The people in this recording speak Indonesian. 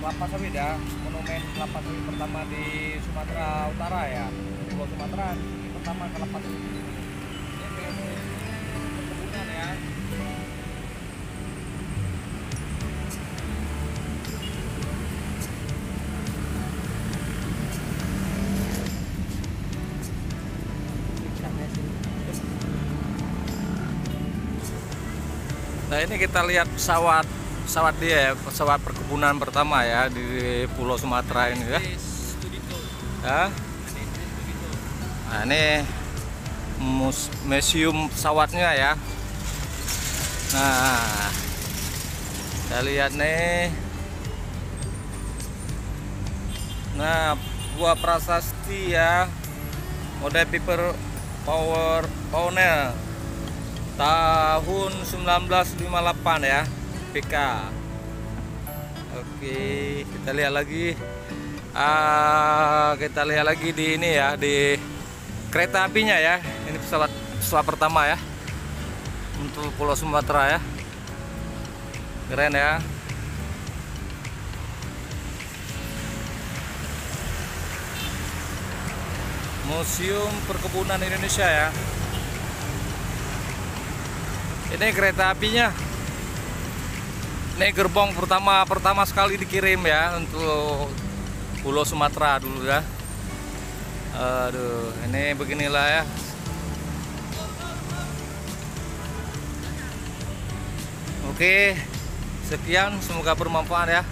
kelapa sawit ya, monumen kelapa sawit pertama di Sumatera Utara ya, Pulau Sumatera ini pertama kelapa sawit. Ini perkebunan ya. Nah ini kita lihat pesawat dia ya, pesawat perkebunan pertama ya di Pulau Sumatera ini ya. Ya. Nah ini museum pesawatnya ya. Nah kita lihat nih. Nah buah prasasti ya, mode Piper Pioneer tahun 1958 ya, PK. Oke, kita lihat lagi. Kita lihat lagi di ini ya, di kereta apinya ya. Ini pesawat pertama ya untuk Pulau Sumatera ya. Keren ya. Museum Perkebunan Indonesia ya. Ini kereta apinya. Ini gerbong pertama sekali dikirim ya untuk Pulau Sumatera dulu ya. Aduh, ini beginilah ya. Oke, sekian, semoga bermanfaat ya.